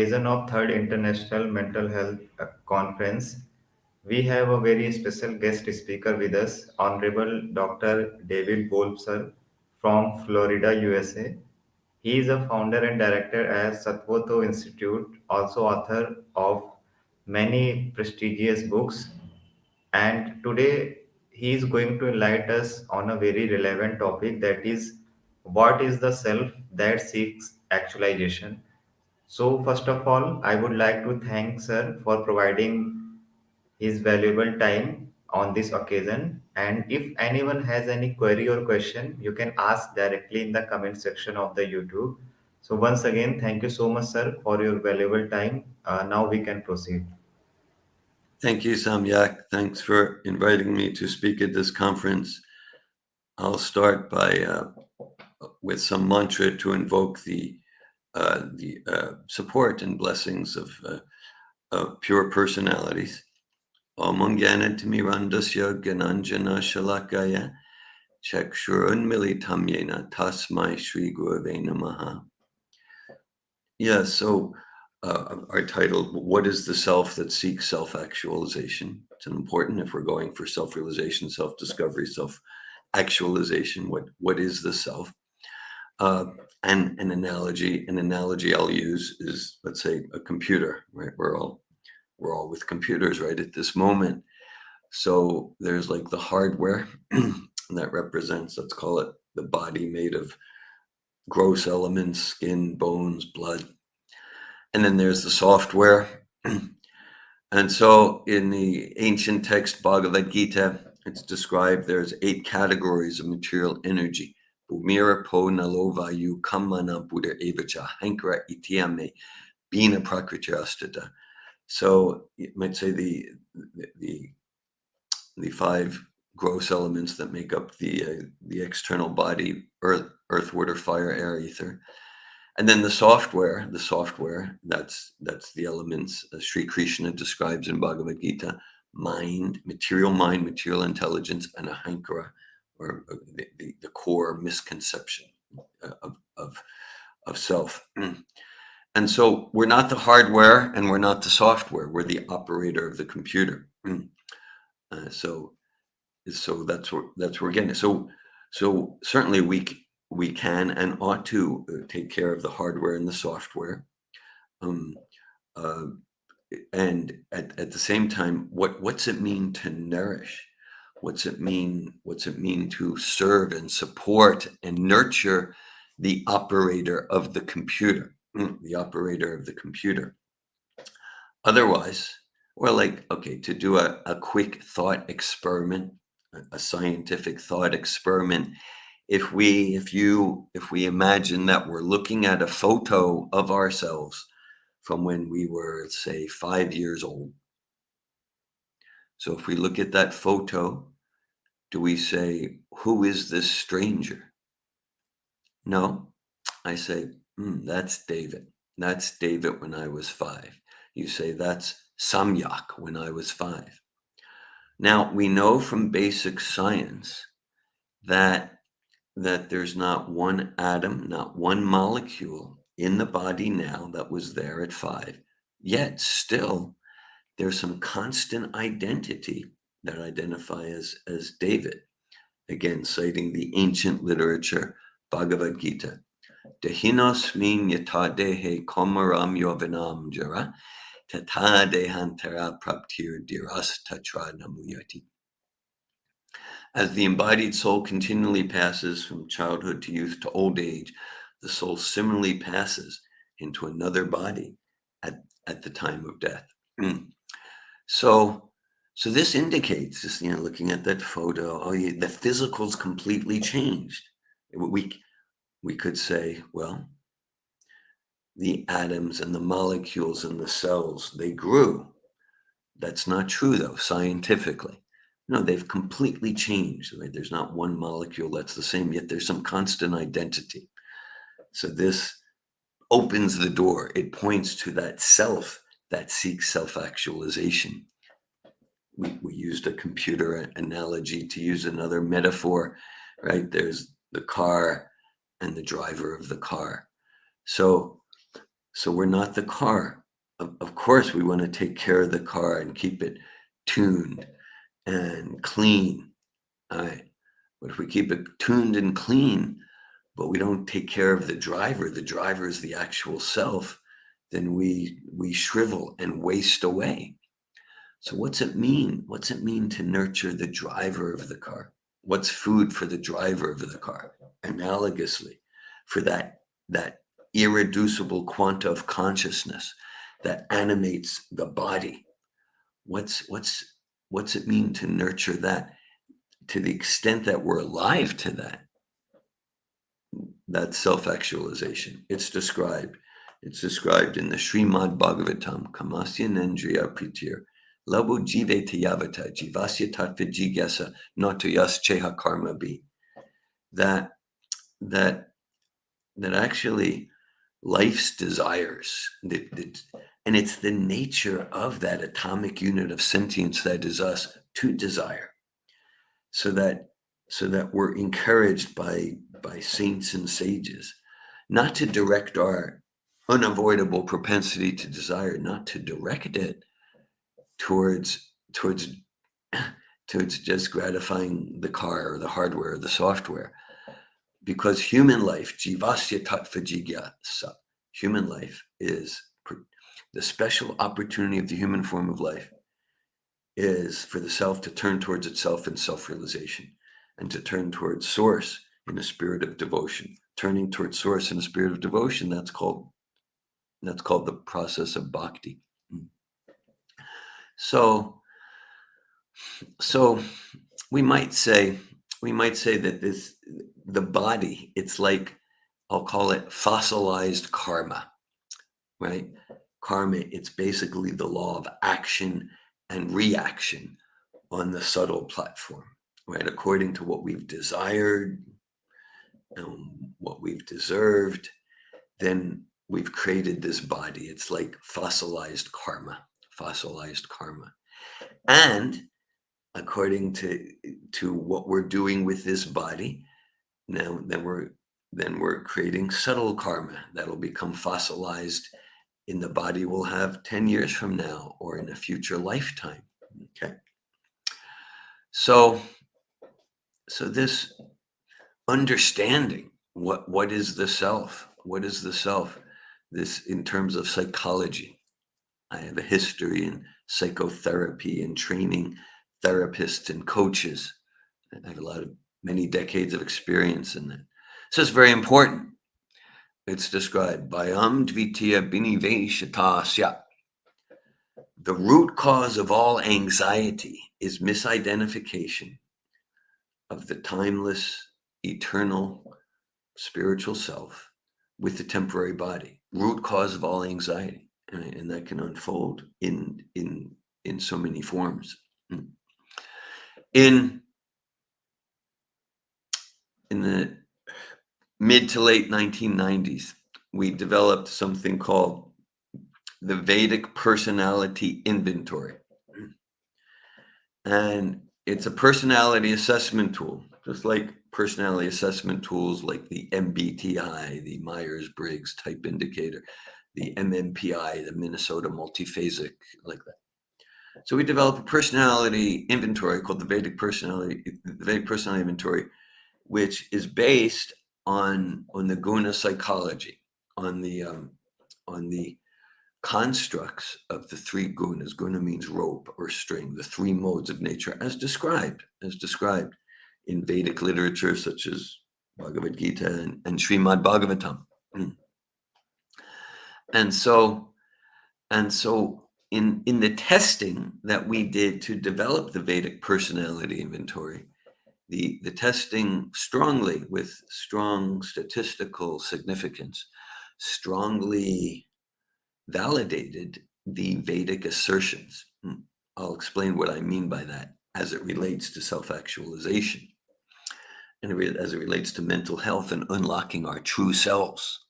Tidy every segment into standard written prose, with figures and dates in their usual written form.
occasion of Third International Mental Health Conference, we have a very special guest speaker with us, Honorable Dr. David Bolzer from Florida, USA. He is a founder and director at Satvoto Institute, also author of many prestigious books. And today he is going to enlighten us on a very relevant topic, that is, what is the self that seeks actualization. So, first of all, I would like to thank Sir for providing his valuable time on this occasion. And if anyone has any query or question, you can ask directly in the comment section of the YouTube. So, once again, thank you so much, sir, for your valuable time. Now we can proceed. Thank you, Samyak. Thanks for inviting me to speak at this conference. I'll start by with some mantra to invoke the support and blessings of pure personalities. Om Gyanatimirandasya Gyananjana Shalakaya Chakshurunmilitamyena Tasmai Shri Gurave Namaha. Yeah, so our title, What is the Self That Seeks Self-Actualization? It's important if we're going for self-realization, self-discovery, self-actualization. What is the self? And an analogy I'll use is, let's say, a computer, right? We're all with computers right at this moment. So there's like the hardware that represents, let's call it the body made of gross elements, skin, bones, blood. And then there's the software. And so in the ancient text Bhagavad Gita, it's described there's 8 categories of material energy. Bhumira po nalo vayu kamana buddha evacha hankara ityame bina prakrityastata. So you might say the 5 gross elements that make up the external body: earth, water, fire, air, ether. And then the software, that's the elements Sri Krishna describes in Bhagavad Gita: mind, material intelligence, and ahankara, or the core misconception of self. And so we're not the hardware and we're not the software. We're the operator of the computer. So that's where we're getting. So certainly we can and ought to take care of the hardware and the software, and at the same time, what's it mean to nourish? What's it mean to serve and support and nurture the operator of the computer? The operator of the computer. Otherwise, we're like, okay, to do a quick thought experiment, a scientific thought experiment. If we imagine that we're looking at a photo of ourselves from when we were, say, 5 years old. So if we look at that photo, do we say, who is this stranger? No, I say, that's David. That's David when I was 5. You say, that's Samyak when I was 5. Now, we know from basic science that there's not one atom, not one molecule in the body now that was there at 5. Yet still, there's some constant identity that identify as David. Again, citing the ancient literature, Bhagavad Gita. Dehinosmin yatadehe komaram yovanam jara tata dehantara praptir diras tatra namuyati. As the embodied soul continually passes from childhood to youth to old age, the soul similarly passes into another body at the time of death. So this indicates, just looking at that photo, the physical's completely changed. We could say, well, the atoms and the molecules and the cells, they grew. That's not true, though, scientifically. No, they've completely changed. Right? There's not one molecule that's the same, yet there's some constant identity. So this opens the door. It points to that self that seeks self-actualization. We used a computer analogy. To use another metaphor, right? There's the car and the driver of the car. So So we're not the car. Of course, we want to take care of the car and keep it tuned and clean. All right. But if we keep it tuned and clean, but we don't take care of the driver is the actual self, then we shrivel and waste away. So what's it mean? What's it mean to nurture the driver of the car? What's food for the driver of the car? Analogously, for that irreducible quanta of consciousness that animates the body. What's it mean to nurture that? To the extent that we're alive to that, that's self-actualization. It's described in the Srimad Bhagavatam, Kamasya Nendriya Pritir, Labo Jive Tayavata, Jivasya Tattva Jigyasa, Natuyas Cheha Karma Bi. That actually life's desires, and it's the nature of that atomic unit of sentience that is us to desire, so that we're encouraged by saints and sages not to direct our unavoidable propensity to desire, not to direct it towards just gratifying the car or the hardware or the software. Because human life, jivasya tattva jigyasa, human life is the special opportunity of the human form of life is for the self to turn towards itself in self-realization and to turn towards source in a spirit of devotion. Turning towards source in a spirit of devotion, that's called the process of bhakti. So we might say that the body, it's like, I'll call it fossilized karma, right? Karma, it's basically the law of action and reaction on the subtle platform, right? According to what we've desired, what we've deserved, then we've created this body. It's like fossilized karma. And according to what we're doing with this body, then we're creating subtle karma that'll become fossilized in the body we'll have 10 years from now or in a future lifetime. Okay. So this understanding, what is the self? What is the self? This in terms of psychology. I have a history in psychotherapy and training therapists and coaches. I have many decades of experience in that. So it's very important. It's described by dvitiya biniveshatasya. The root cause of all anxiety is misidentification of the timeless, eternal, spiritual self with the temporary body. Root cause of all anxiety, right? And that can unfold in so many forms. In the mid to late 1990s, we developed something called the Vedic Personality Inventory. And it's a personality assessment tool, just like personality assessment tools like the MBTI, the Myers-Briggs Type Indicator, the MMPI, the Minnesota Multiphasic, like that. So we developed a personality inventory called the Vedic Personality Inventory, which is based on the guna psychology, on the constructs of the three gunas. Guna means rope or string, the three modes of nature as described in Vedic literature such as Bhagavad Gita and Srimad Bhagavatam. And so in the testing that we did to develop the Vedic personality inventory, the testing strongly, with strong statistical significance, strongly validated the Vedic assertions. I'll explain what I mean by that as it relates to self-actualization and as it relates to mental health and unlocking our true selves.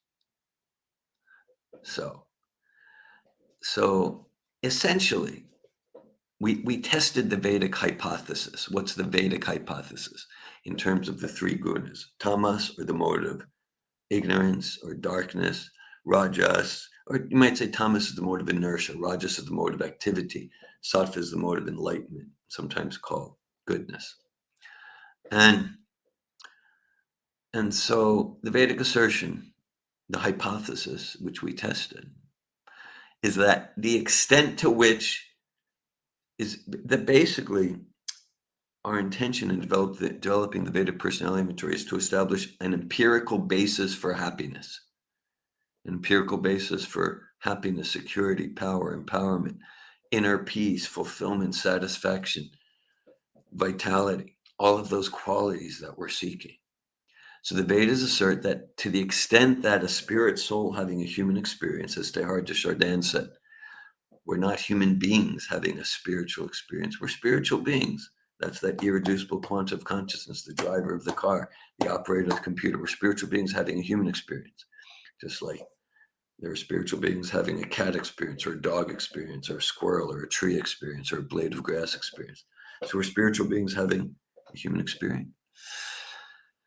So essentially, we tested the Vedic hypothesis. What's the Vedic hypothesis in terms of the three gunas? Tamas, or the mode of ignorance or darkness, rajas, or you might say tamas is the mode of inertia, rajas is the mode of activity, sattva is the mode of enlightenment, sometimes called goodness. And so the Vedic assertion, the hypothesis, which we tested, is that the extent to which is that basically our intention in developing the Vedic personality inventory is to establish an empirical basis for happiness, an empirical basis for happiness, security, power, empowerment, inner peace, fulfillment, satisfaction, vitality, all of those qualities that we're seeking. So the Vedas assert that to the extent that a spirit soul having a human experience, as Teilhard de Chardin said, we're not human beings having a spiritual experience. We're spiritual beings. That's that irreducible quantum of consciousness, the driver of the car, the operator of the computer. We're spiritual beings having a human experience. Just like there are spiritual beings having a cat experience or a dog experience or a squirrel or a tree experience or a blade of grass experience. So we're spiritual beings having a human experience.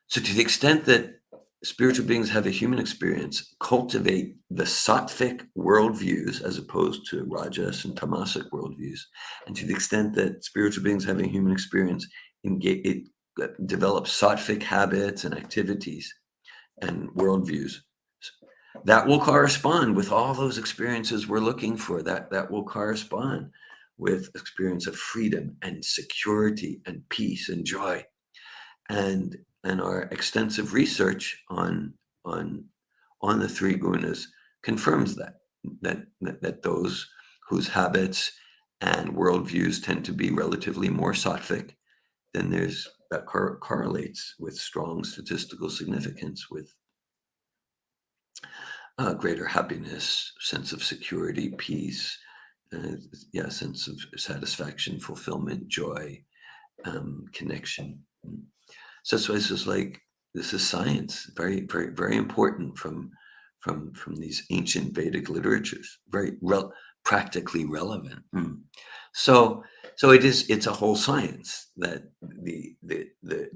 So to the extent that spiritual beings have a human experience, cultivate the sattvic worldviews as opposed to rajas and tamasic worldviews, and to the extent that spiritual beings having a human experience develop sattvic habits and activities and worldviews, that will correspond with all those experiences we're looking for. That will correspond with experience of freedom and security and peace and joy. And our extensive research on the three gunas confirms that those whose habits and worldviews tend to be relatively more sattvic, then that correlates with strong statistical significance with greater happiness, sense of security, peace, sense of satisfaction, fulfillment, joy, connection. So that's why it's just like this is science, very, very, very important from these ancient Vedic literatures, very practically relevant. So it's a whole science that the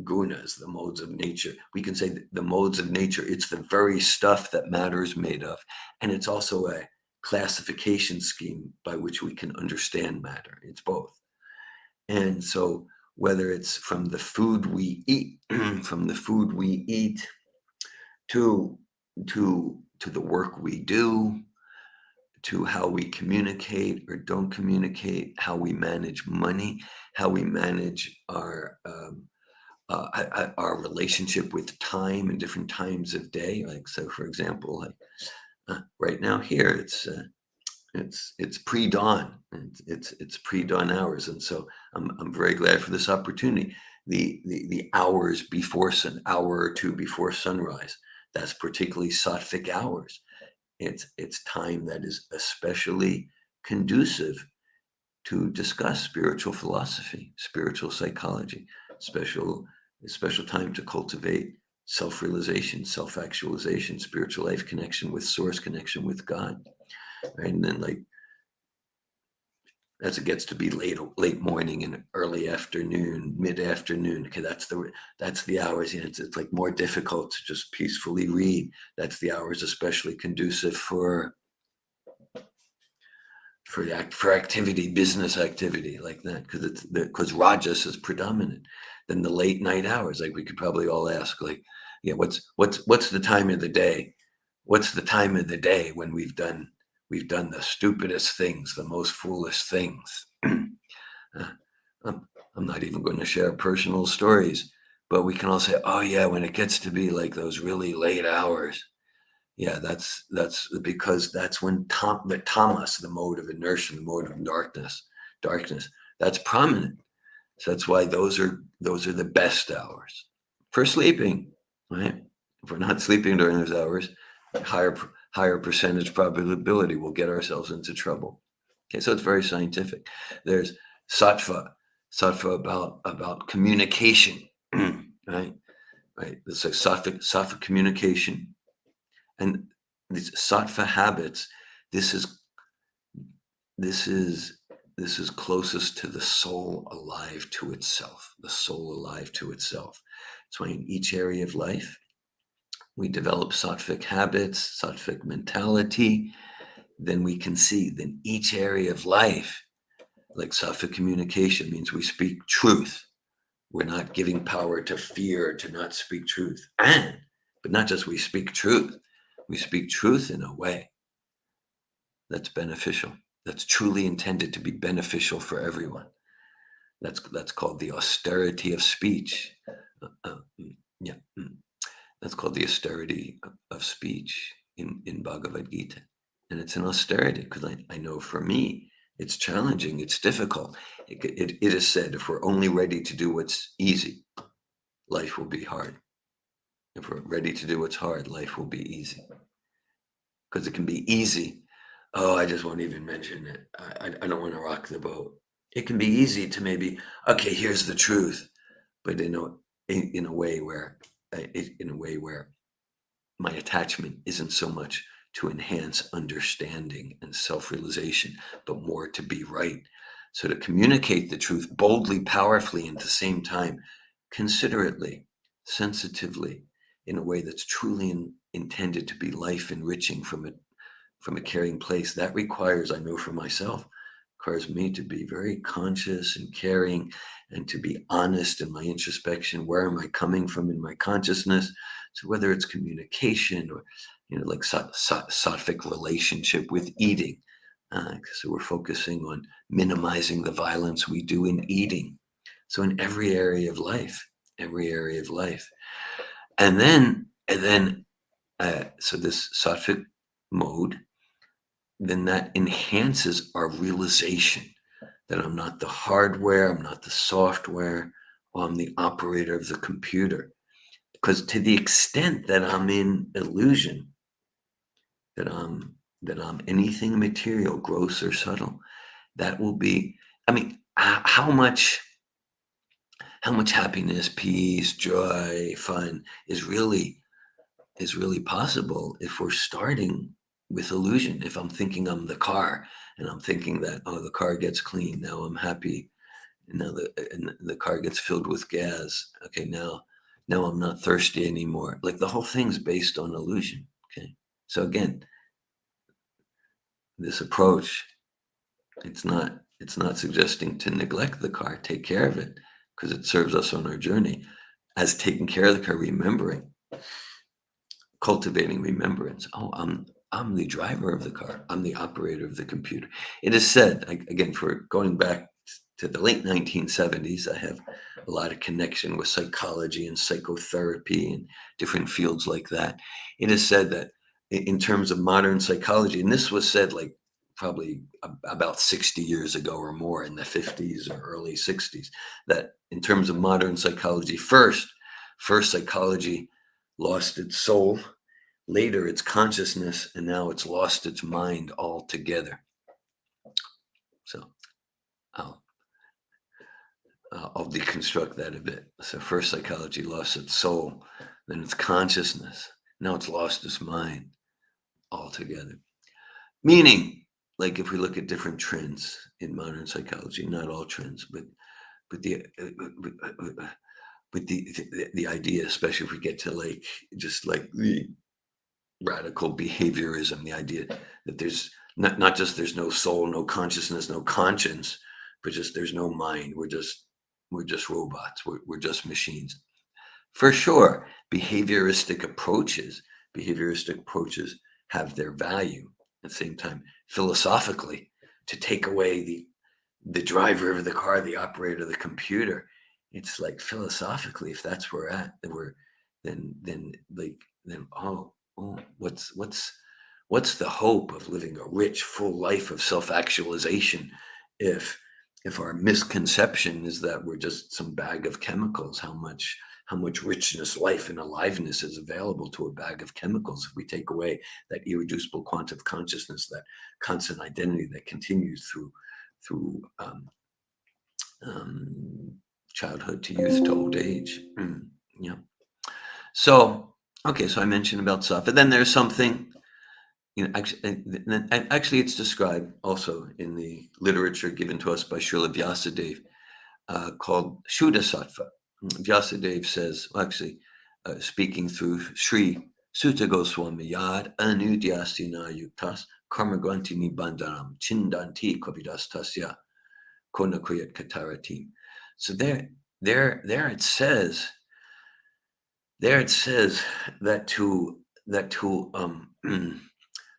gunas, the modes of nature, we can say the modes of nature, it's the very stuff that matter is made of. And it's also a classification scheme by which we can understand matter. It's both. And so whether it's from the food we eat, to the work we do, to how we communicate or don't communicate, how we manage money, how we manage our relationship with time and different times of day. Like, so for example, like right now here, it's pre-dawn. It's pre-dawn hours, and so I'm very glad for this opportunity. The hours before an hour or two before sunrise, that's particularly sattvic hours. It's time that is especially conducive to discuss spiritual philosophy, spiritual psychology, special time to cultivate self-realization, self-actualization, spiritual life connection with source, connection with God. Right? And then like as it gets to be late morning and early afternoon, mid-afternoon, okay, that's the hours. It's like more difficult to just peacefully read. That's the hours especially conducive for activity, business activity like that, because rajas is predominant. Then the late night hours, like we could probably all ask, like, yeah, what's the time of the day? What's the time of the day when we've done the stupidest things, the most foolish things? I'm not even going to share personal stories, but we can all say, oh yeah, when it gets to be like those really late hours, yeah, that's because that's when the tamas, the mode of inertia, the mode of darkness, that's prominent. So that's why those are the best hours for sleeping, right? If we're not sleeping during those hours, higher percentage probability we'll get ourselves into trouble. Okay, so it's very scientific. There's sattva about communication, right? Right. It's like sattvic communication. And these sattva habits, this is closest to the soul alive to itself, the soul alive to itself. That's why in each area of life, we develop sattvic habits, sattvic mentality, then we can see that each area of life, like sattvic communication, means we speak truth. We're not giving power to fear to not speak truth. But not just we speak truth in a way that's beneficial, that's truly intended to be beneficial for everyone. That's called the austerity of speech. Yeah, that's called the austerity of speech in Bhagavad Gita. And it's an austerity because I know for me, it's challenging, it's difficult. It is said, if we're only ready to do what's easy, life will be hard. If we're ready to do what's hard, life will be easy. Because it can be easy. Oh, I just won't even mention it. I don't want to rock the boat. It can be easy to maybe, okay, here's the truth, but in a way where my attachment isn't so much to enhance understanding and self-realization, but more to be right. So to communicate the truth boldly, powerfully, and at the same time, considerately, sensitively, in a way that's truly intended to be life enriching from a caring place, that requires, I know for myself, requires me to be very conscious and caring and to be honest in my introspection. Where am I coming from in my consciousness? So whether it's communication or, like sattvic relationship with eating. So we're focusing on minimizing the violence we do in eating. So in every area of life. And then, so this sattvic mode, then that enhances our realization that I'm not the hardware, I'm not the software, I'm the operator of the computer. Because to the extent that I'm in illusion, that I'm anything material, gross or subtle, that will be, how much happiness, peace, joy, fun is really possible if we're starting with illusion. If I'm thinking I'm the car and I'm thinking that, the car gets clean, now I'm happy, and now the car gets filled with gas. Okay, now I'm not thirsty anymore. Like the whole thing's based on illusion. Okay, so again, this approach, it's not suggesting to neglect the car. Take care of it because it serves us on our journey. As taking care of the car, remembering, cultivating remembrance. I'm the driver of the car. I'm the operator of the computer. It is said, again, for going back to the late 1970s, I have a lot of connection with psychology and psychotherapy and different fields like that. It is said that in terms of modern psychology, and this was said like probably about 60 years ago or more, in the 50s or early 60s, that in terms of modern psychology, first psychology lost its soul, later its consciousness, and now it's lost its mind altogether. So I'll deconstruct that a bit. So first psychology lost its soul, then its consciousness, now it's lost its mind altogether. Meaning, like if we look at different trends in modern psychology, not all trends, but the idea, especially if we get to like just like the radical behaviorism, the idea that there's not just there's no soul, no consciousness, no conscience, but just there's no mind. We're just robots. We're just machines. For sure, behavioristic approaches have their value. At the same time, philosophically, to take away the driver of the car, the operator of the computer, it's like philosophically, if that's where we're at, then what's the hope of living a rich, full life of self-actualization if our misconception is that we're just some bag of chemicals? How much richness, life, and aliveness is available to a bag of chemicals if we take away that irreducible quantum consciousness, that constant identity that continues through childhood to youth to old age. Yeah. So, okay, so I mentioned about sattva. Then there's something, actually it's described also in the literature given to us by Srila Vyasadeva, called Shuddha Sattva. Vyasadeva says, speaking through Sri Sutta Goswami, Yad anudyasina yuktas karma granti nibbandhanam chindanti kovidastasya kona koyat katarati. So there it says that to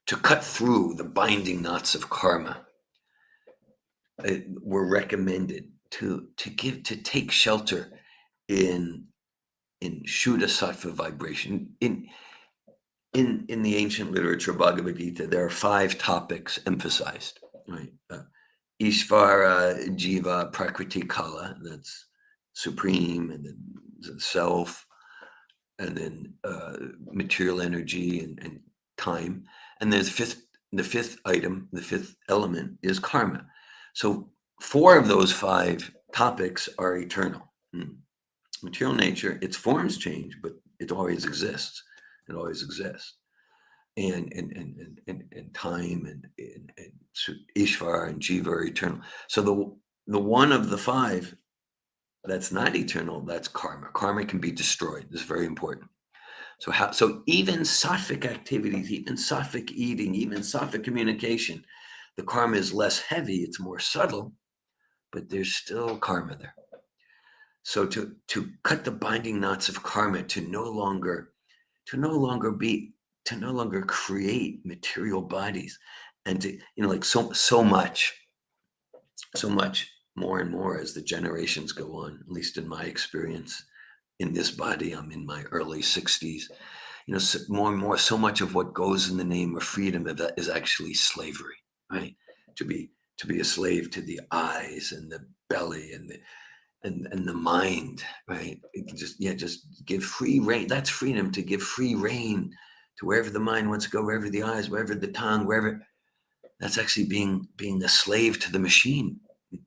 to cut through the binding knots of karma, we're recommended to take shelter in Shuddha Sattva vibration. In the ancient literature Bhagavad Gita, there are 5 topics emphasized, right? Ishvara, Jiva, Prakriti, Kala, that's supreme, and then the self, and then material energy and time. And there's the fifth item, the fifth element is karma. So 4 of those 5 topics are eternal. Material nature, its forms change, but it always exists. It always exists. And time and Ishvara and Jiva are eternal. So the one of the 5 that's not eternal, that's karma. Karma can be destroyed. This is very important. So even sattvic activities, even sattvic eating, even sattvic communication, the karma is less heavy, it's more subtle, but there's still karma there. So to cut the binding knots of karma, to no longer create material bodies, and to like so much more and more as the generations go on, at least in my experience in this body. I'm in my early 60s. More and more, so much of what goes in the name of freedom is actually slavery, right? To be a slave to the eyes and the belly and the mind, right? Just give free rein. That's freedom, to give free rein to wherever the mind wants to go, wherever the eyes, wherever the tongue, wherever. That's actually being a slave to the machine.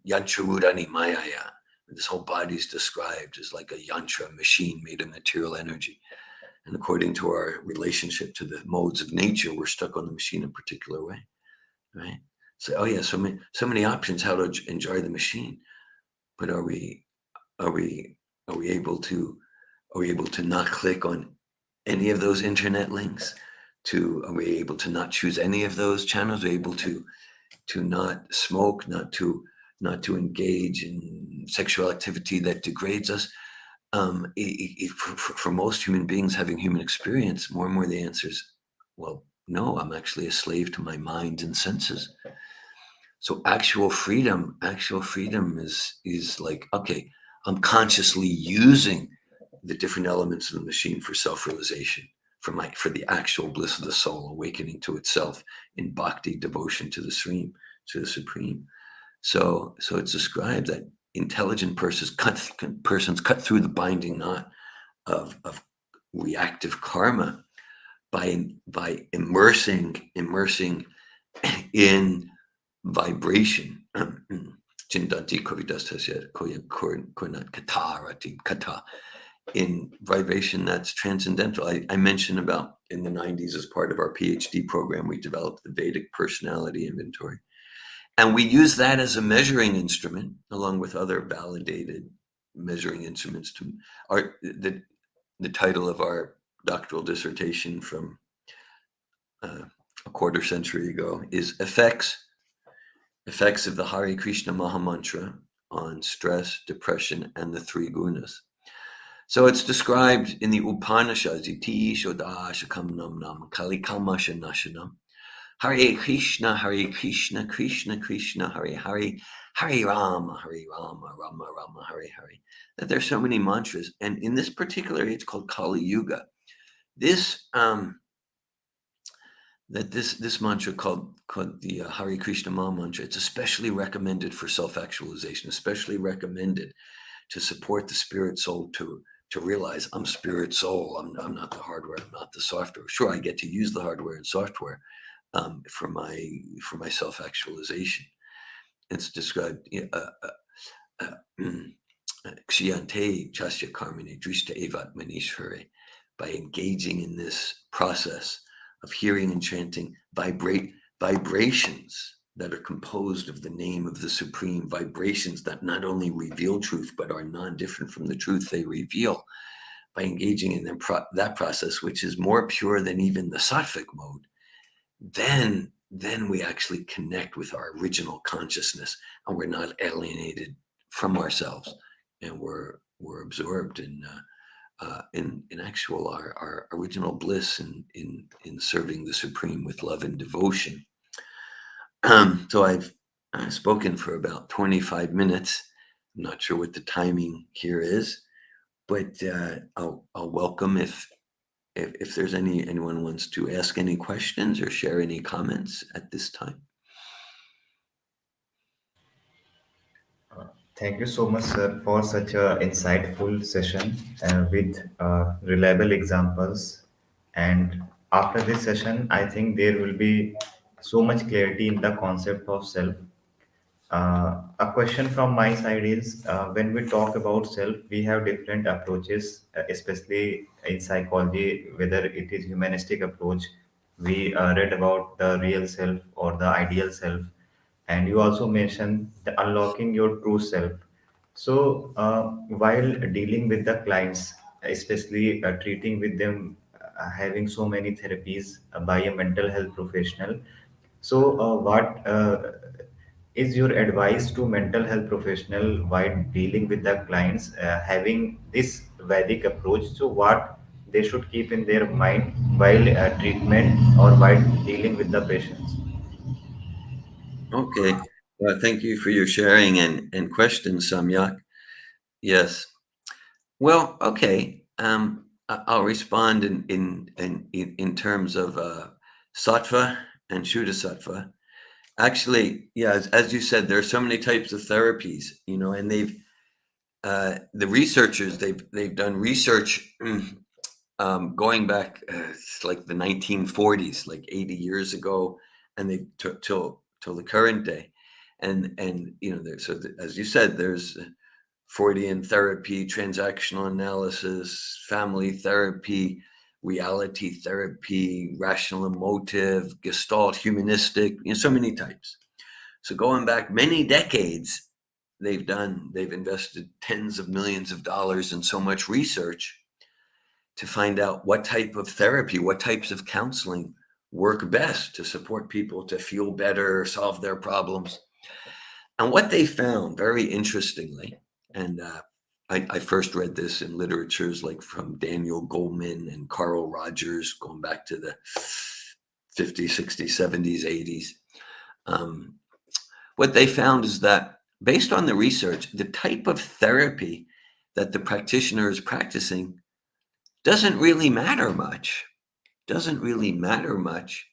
Yantra Rudani Mayaya. This whole body is described as like a yantra machine made of material energy. And according to our relationship to the modes of nature, we're stuck on the machine in a particular way, right? So, so many options how to enjoy the machine. But are we able to not click on any of those internet links? Are we able to not choose any of those channels? Are we able to not smoke, not to engage in sexual activity that degrades us? For most human beings having human experience, more and more the answer is, well, no, I'm actually a slave to my mind and senses. So actual freedom is like, okay, I'm consciously using the different elements of the machine for self-realization, for the actual bliss of the soul, awakening to itself in bhakti, devotion to the supreme. So it's described that intelligent persons cut through the binding knot of reactive karma by immersing in vibration. In vibration that's transcendental. I mentioned about in the 90s, as part of our PhD program, we developed the Vedic personality inventory. And we use that as a measuring instrument, along with other validated measuring instruments. The title of our doctoral dissertation from a quarter century ago is Effects of the Hare Krishna Mahamantra on Stress, Depression, and the 3 Gunas. So it's described in the Upanishads, Iti Shoda Shakam Nam Nam Kalikama Shanashanam. Hare Krishna, Krishna Krishna, Hare Hare, Hare Rama, Rama Rama, Hare Hare. That there's so many mantras, and in this particular, it's called Kali Yuga. This mantra called the Hare Krishna Maha Mantra, it's especially recommended for self-actualization, especially recommended to support the spirit soul to realize I'm spirit soul. I'm not the hardware. I'm not the software. Sure, I get to use the hardware and software for my self-actualization. It's described Kshiyante Chasya Karmine Drishta Evat Manishare, by engaging in this process of hearing and chanting vibrations that are composed of the name of the Supreme, vibrations that not only reveal truth but are non-different from the truth they reveal. By engaging in that process, which is more pure than even the sattvic mode, then then we actually connect with our original consciousness, and we're not alienated from ourselves, and we're absorbed in actual our original bliss in serving the Supreme with love and devotion. So I've spoken for about 25 minutes. I'm not sure what the timing here is, but I'll welcome if there's anyone wants to ask any questions or share any comments at this time. Thank you so much, sir, for such a insightful session with reliable examples. And after this session, I think there will be so much clarity in the concept of self. A question from my side is when we talk about self, we have different approaches, especially in psychology, whether it is humanistic approach. We read about the real self or the ideal self, and you also mentioned the unlocking your true self. So, while dealing with the clients, especially treating with them, having so many therapies by a mental health professional, so what is your advice to mental health professional while dealing with the clients having this Vedic approach? So, what they should keep in their mind while treatment or while dealing with the patients? Okay. Thank you for your sharing and questions, Samyak. Yes. Well, okay. I'll respond in terms of sattva and shuddha sattva. Actually, yeah, as you said, there are so many types of therapies, and the researchers they've done research going back it's like the 1940s, like 80 years ago, and they took till the current day, and as you said, there's Freudian therapy, transactional analysis, family therapy, reality therapy, rational emotive, Gestalt, humanistic, so many types. So going back many decades, they've invested tens of millions of dollars in so much research to find out what type of therapy, what types of counseling work best to support people to feel better, solve their problems. And what they found, very interestingly, and I first read this in literatures like from Daniel Goleman and Carl Rogers, going back to the 50s, 60s, 70s, 80s. What they found is that based on the research, the type of therapy that the practitioner is practicing doesn't really matter much. Doesn't really matter much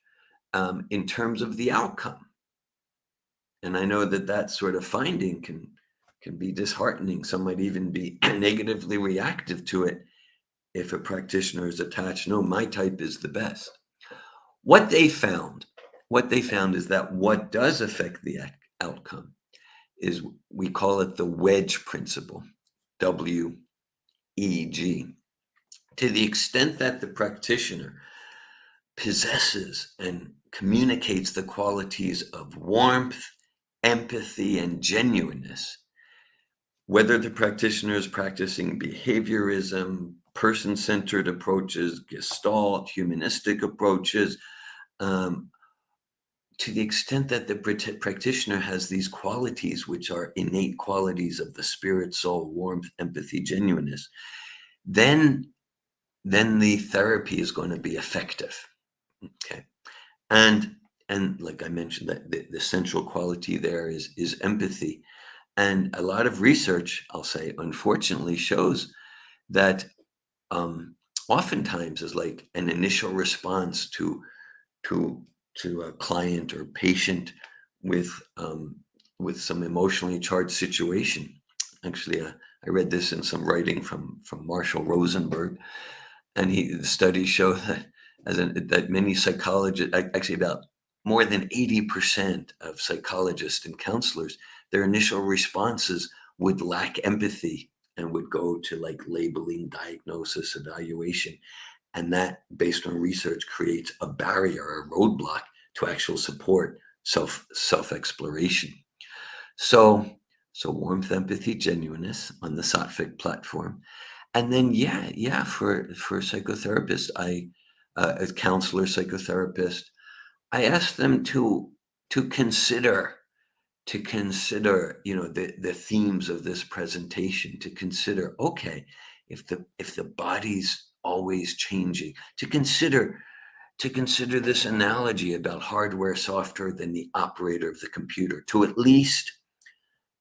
in terms of the outcome. And I know that sort of finding can be disheartening. Some might even be negatively reactive to it if a practitioner is attached. No, my type is the best. What they found is that what does affect the outcome is, we call it the Wedge Principle, WEG. To the extent that the practitioner possesses and communicates the qualities of warmth, empathy, and genuineness, whether the practitioner is practicing behaviorism, person-centered approaches, Gestalt, humanistic approaches, to the extent that the practitioner has these qualities, which are innate qualities of the spirit, soul, warmth, empathy, genuineness, then the therapy is going to be effective. Okay. And like I mentioned, that the central quality there is empathy. And a lot of research, I'll say, unfortunately, shows that oftentimes is like an initial response to a client or patient with some emotionally charged situation. Actually, I read this in some writing from Marshall Rosenberg, and the studies show that many psychologists, actually about more than 80% of psychologists and counselors, their initial responses would lack empathy and would go to like labeling, diagnosis, evaluation. And that, based on research, creates a barrier, a roadblock to actual support self-exploration. So warmth, empathy, genuineness on the Sattvic platform. And then, for a psychotherapist, a counselor, psychotherapist, I ask them to consider the themes of this presentation, to consider, okay, if the body's always changing, to consider this analogy about hardware, software, than the operator of the computer, to at least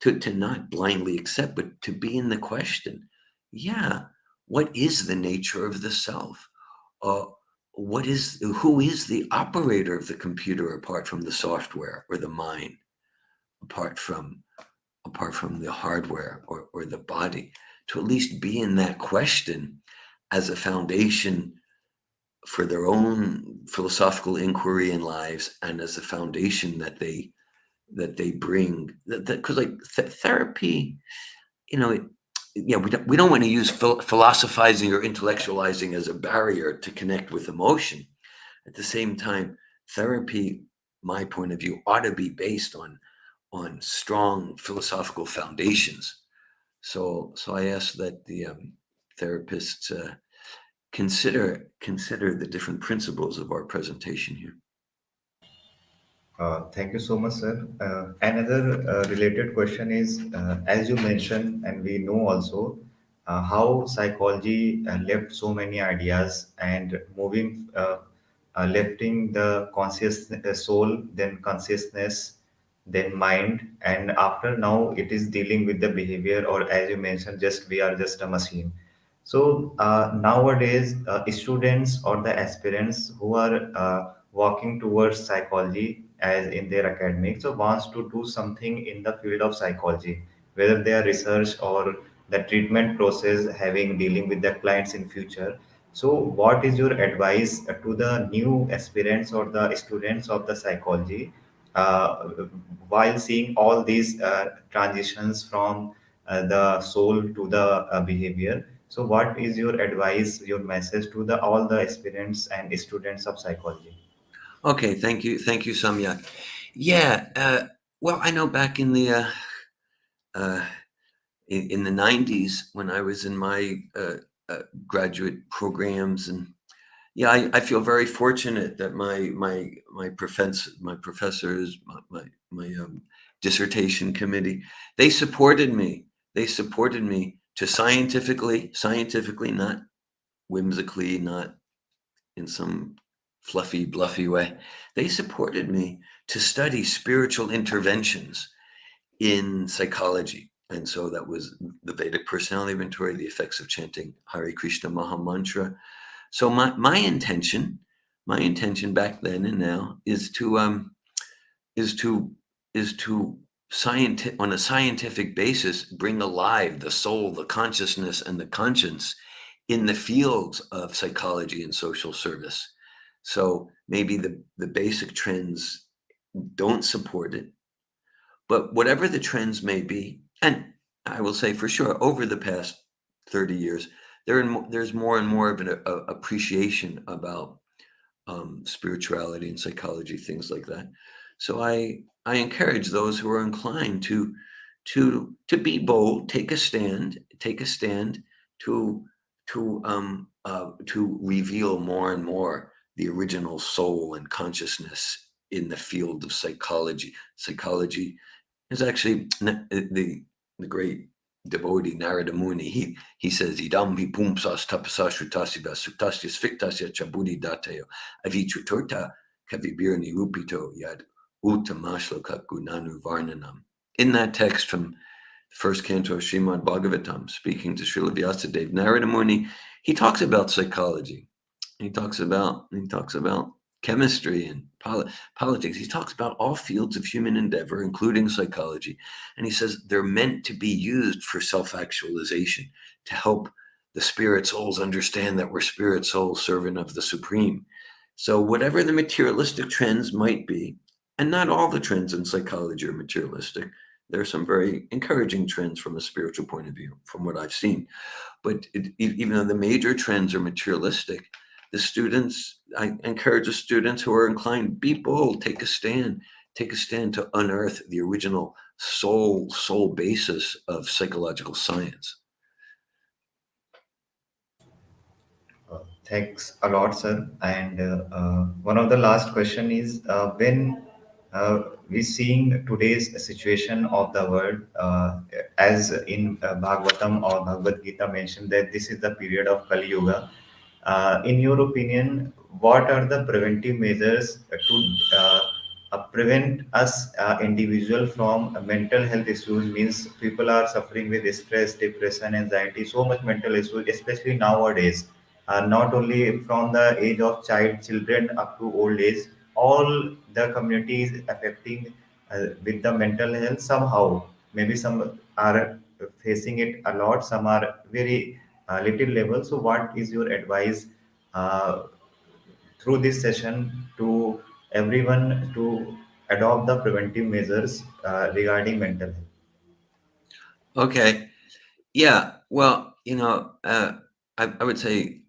to not blindly accept, but to be in the question, yeah, what is the nature of the self? Uh, who is the operator of the computer apart from the software or the mind, apart from the hardware or the body? To at least be in that question as a foundation for their own philosophical inquiry in lives, and as a foundation that they bring, that because like therapy, you know, we don't want to use philosophizing or intellectualizing as a barrier to connect with emotion. At the same time, therapy, my point of view, ought to be based on strong philosophical foundations. So I ask that the therapists consider the different principles of our presentation here. Thank you so much, sir. Another related question is, as you mentioned, and we know also how psychology left so many ideas and lifting the conscious soul, then consciousness, then mind, and after now it is dealing with the behavior, or as you mentioned, just we are just a machine. So nowadays, students or the aspirants who are walking towards psychology as in their academics, so wants to do something in the field of psychology, whether they are research or the treatment process, having dealing with the clients in future. So, what is your advice to the new aspirants or the students of the psychology uh, while seeing all these transitions from the soul to the behavior? So, what is your advice, your message to the all the aspirants and students of psychology? Okay, thank you, Samyak. Yeah, well, I know back uh, in the '90s when I was in my graduate programs, and yeah, I feel very fortunate that my professors, my dissertation committee, they supported me. They supported me to scientifically, not whimsically, not in some fluffy, bluffy way. They supported me to study spiritual interventions in psychology. And so that was the Vedic personality inventory, the effects of chanting Hare Krishna Maha Mantra. So my intention back then and now is to is to on a scientific basis bring alive the soul, the consciousness, and the conscience in the fields of psychology and social service. So maybe the basic trends don't support it, but whatever the trends may be, and I will say for sure, over the past 30 years, there's more and more of an appreciation about spirituality and psychology, things like that. So I encourage those who are inclined to be bold, take a stand to to reveal more and more the original soul and consciousness in the field of psychology. Psychology is actually the great devotee Narada Muni. He says, "Idambi pumsas tapasa shutasya sutasya sfiktasya chabudi datayo avichutorta kavibir nirupito yad utamashloka gunanu varnanam." In that text from first canto of Srimad Bhagavatam, speaking to Srila Vyasadeva, Narada Muni, he talks about psychology. He talks about chemistry and politics. He talks about all fields of human endeavor, including psychology. And he says they're meant to be used for self-actualization, to help the spirit souls understand that we're spirit souls, servant of the Supreme. So whatever the materialistic trends might be, and not all the trends in psychology are materialistic, there are some very encouraging trends from a spiritual point of view, from what I've seen. But even though the major trends are materialistic, I encourage the students who are inclined, be bold, take a stand to unearth the original soul basis of psychological science. Thanks a lot, sir. And one of the last question is when we seeing today's situation of the world, as in Bhagavatam or Bhagavad Gita mentioned that this is the period of Kali Yuga. In your opinion, what are the preventive measures to prevent us individual from mental health issues? Means people are suffering with stress, depression, anxiety, so much mental issues, especially nowadays. Not only from the age of children up to old age, all the community is affecting with the mental health somehow. Maybe some are facing it a lot, some are very little level. So what is your advice uh, through this session to everyone to adopt the preventive measures regarding mental health? Okay. Yeah. Well, I would say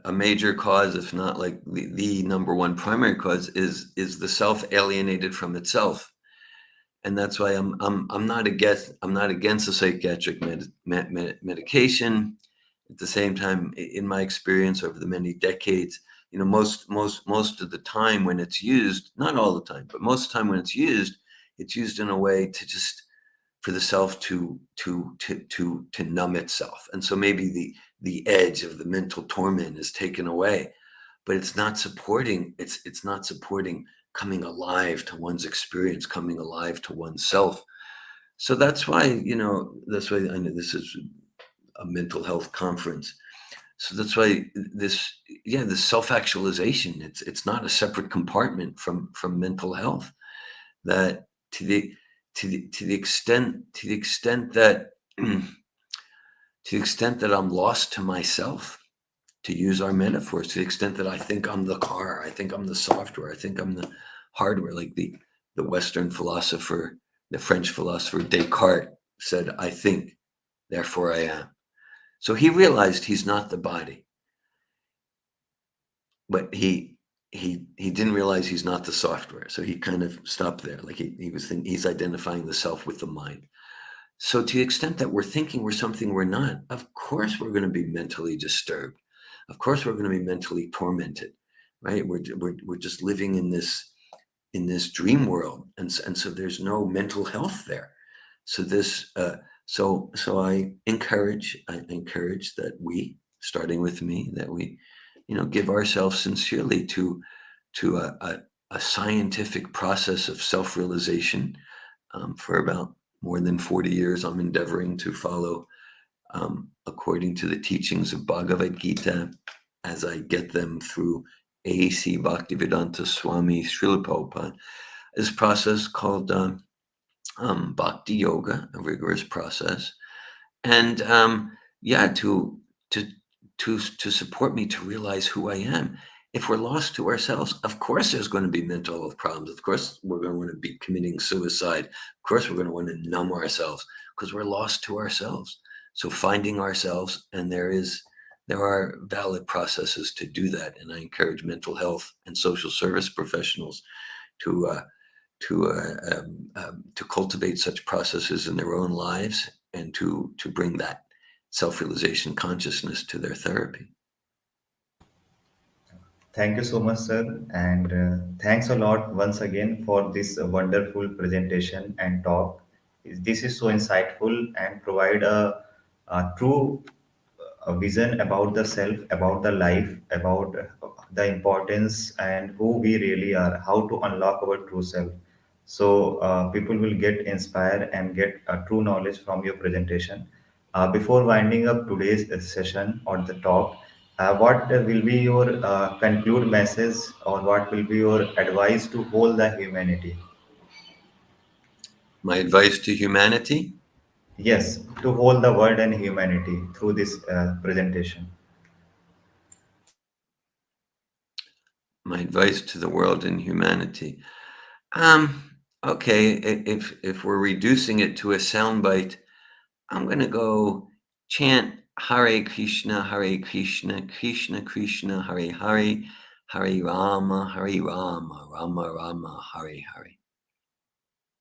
a major cause, if not like the number one primary cause, is the self alienated from itself. And that's why I'm not against the psychiatric medication. At the same time, in my experience over the many decades, most of the time when it's used, not all the time, but most of the time when it's used in a way to just for the self to numb itself, and so maybe the edge of the mental torment is taken away, but it's not supporting coming alive to one's experience, coming alive to oneself. So that's why I know this is a mental health conference. So that's why this self-actualization, it's not a separate compartment from mental health. That to the extent that I'm lost to myself, to use our metaphors, to the extent that I think I'm the car, I think I'm the software, I think I'm the hardware, like the Western philosopher, the French philosopher Descartes said, I think, therefore I am. So he realized he's not the body, but he didn't realize he's not the software. So he kind of stopped there. Like he was thinking, he's identifying the self with the mind. So to the extent that we're thinking we're something we're not, of course we're going to be mentally disturbed. Of course we're going to be mentally tormented, right? We're just living in this dream world, and so there's no mental health there. So this so I encourage that we, starting with me, that we give ourselves sincerely to a scientific process of self-realization. For about more than 40 years, I'm endeavoring to follow according to the teachings of Bhagavad Gita as I get them through A.C. Bhaktivedanta Swami Srila Prabhupada. This process called Bhakti Yoga, a rigorous process, and yeah, to support me to realize who I am. If we're lost to ourselves, of course there's going to be mental health problems. Of course we're going to want to be committing suicide. Of course we're going to want to numb ourselves because we're lost to ourselves. So finding ourselves, and there are valid processes to do that, and I encourage mental health and social service professionals to to cultivate such processes in their own lives, and to bring that self-realization consciousness to their therapy. Thank you so much, sir. And thanks a lot once again for this wonderful presentation and talk. This is so insightful and provide a true vision about the self, about the life, about the importance and who we really are, how to unlock our true self. So people will get inspired and get true knowledge from your presentation. Before winding up today's session or the talk, what will be your conclude message or what will be your advice to hold the humanity? My advice to humanity, Yes, to hold the world and humanity through this presentation. my advice to the world and humanity. Okay, if we're reducing it to a soundbite, I'm gonna go chant Hare Krishna, Hare Krishna, Krishna Krishna, Hare Hare, Hare Rama, Rama Rama, Hare Hare.